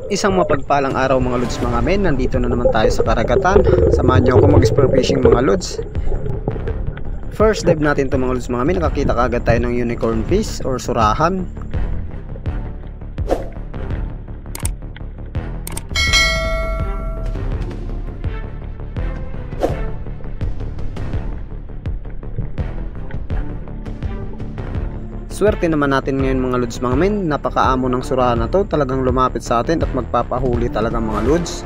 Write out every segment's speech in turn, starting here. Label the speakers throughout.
Speaker 1: Isang mapagpalang araw mga lods mga men, nandito na naman tayo sa karagatan. Samahan nyo ako mag-spur fishing mga lods. First dive natin to mga lods mga men, nakakita kagad tayo ng unicorn fish or surahan. Swerte naman natin ngayon mga lods mga men, napakaamo ng surahan na to, talagang lumapit sa atin at magpapahuli talaga mga lods.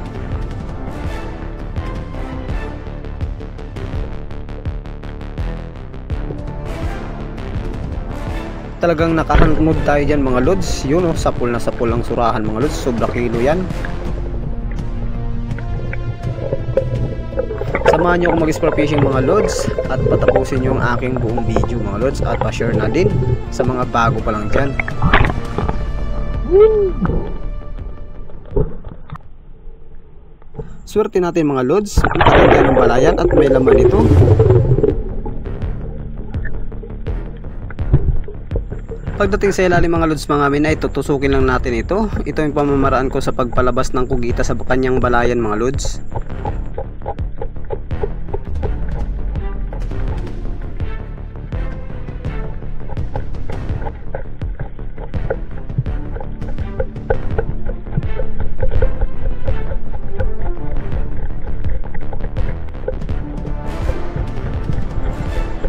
Speaker 1: Talagang nakahangmod tayo dyan mga lods, yun o, sapul na sapul ang surahan mga lods, sobra kilo yan. Samahan nyo ako mag-spur fishing mga lods at patapusin nyo ang aking buong video mga lods at pa-share na din sa mga bago pa lang dyan. Swerte natin mga lods, nakaganda ng balayan at may laman ito. Pagdating sa ilalim mga lods mga amin ay tutusukin lang natin ito. Ito yung pamamaraan ko sa pagpalabas ng kugita sa kanyang balayan mga lods.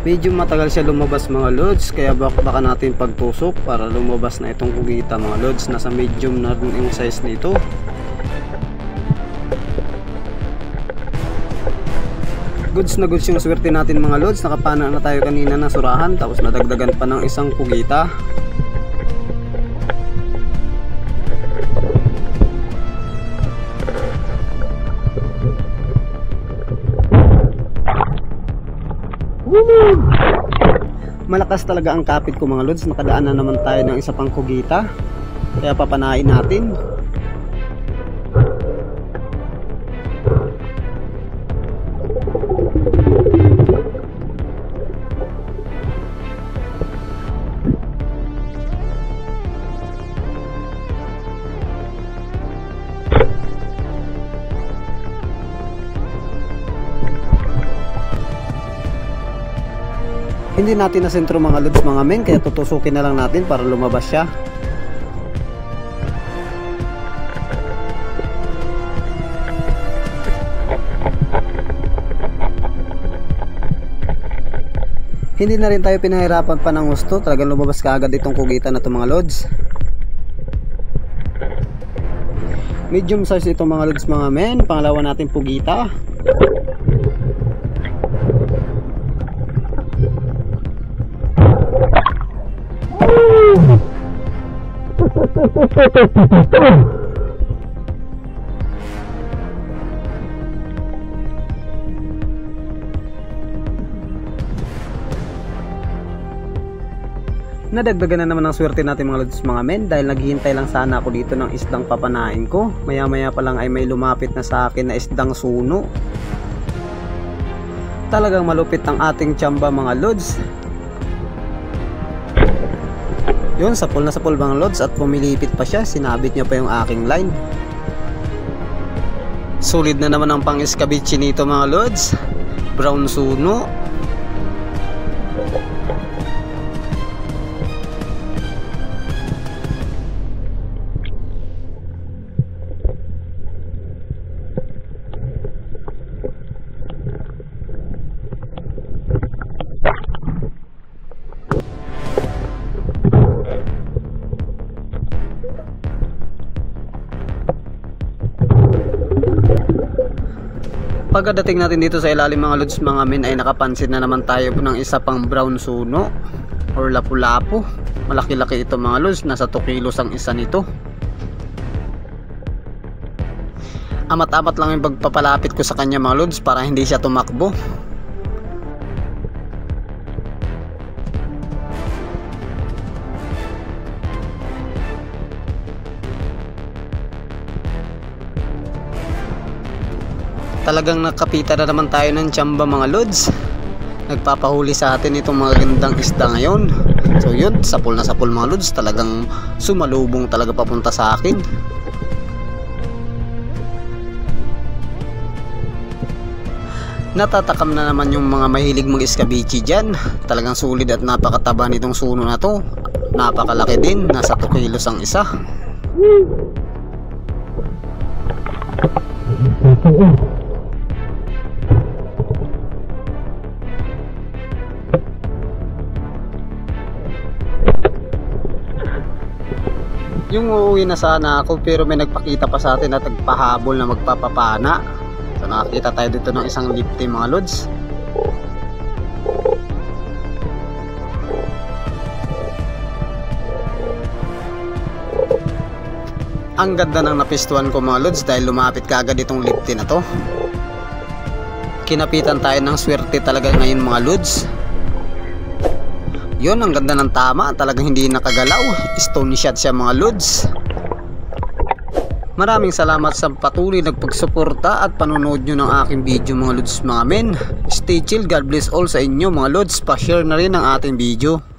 Speaker 1: Medyo matagal siya lumabas mga lods, kaya baka natin pagtusok para lumabas na itong kugita mga lods. Nasa medium na rin yung size nito. Goods na goods yung swerte natin mga lods. Nakapana na tayo kanina na surahan, tapos nadagdagan pa ng isang kugita. Malakas talaga ang kapit ko mga lods, nakadaan na naman tayo ng isa pang kugita, kaya papanain natin. Hindi natin nasentro mga lods mga men, kaya tutusukin na lang natin para lumabas siya. Hindi na rin tayo pinahirapan pa ng gusto, talagang lumabas kaagad itong kugita na ito mga lods. Medium size ito mga lods mga men, pangalawa natin pugita. Nadagdagan na naman ang swerte natin mga lods mga men, dahil naghihintay lang sana ako dito ng isdang papanain ko. Maya maya pa lang ay may lumapit na sa akin na isdang suno. Talagang malupit ang ating tsamba mga lods. Yun, sapul na sapul mga lods at pumilipit pa siya, sinabit niya pa yung aking line. Solid na naman ang pang-escabeche nito mga lods, brown suno. Pagkadating natin dito sa ilalim mga lods mga men ay nakapansin na naman tayo ng isa pang brown suno or lapu-lapu. Malaki-laki ito mga lods, nasa 2 kilos ang isa nito. Amat-amat lang yung pagpapalapit ko sa kanya mga lods para hindi siya tumakbo. Talagang nakapita na naman tayo ng tsamba mga lods. Nagpapahuli sa atin itong mga gandang isda ngayon. So yun, sapul na sapul mga lods, talagang sumalubong talaga papunta sa akin. Natatakam na naman yung mga mahilig mag-escabeche dyan. Talagang sulit at napakataba nitong suno na to. Napakalaki din, nasa 2 kilos ang isa. Yung uuwi na sana ako, pero may nagpakita pa sa atin na tagpahabol na magpapapana. So nakakita tayo dito ng isang lifty mga lods. Ang ganda ng napistuan ko mga lods dahil lumapit kaagad itong lifty na to. Kinapitan tayo ng swerte talaga ngayon mga lods. Yun, ang ganda ng tama, talagang hindi nakagalaw. Stone shot siya mga lods. Maraming salamat sa patuloy nagpagsuporta at panonood nyo ng aking video mga lods mga men. Stay chill, God bless all sa inyo mga lods. Pa-share na rin ang ating video.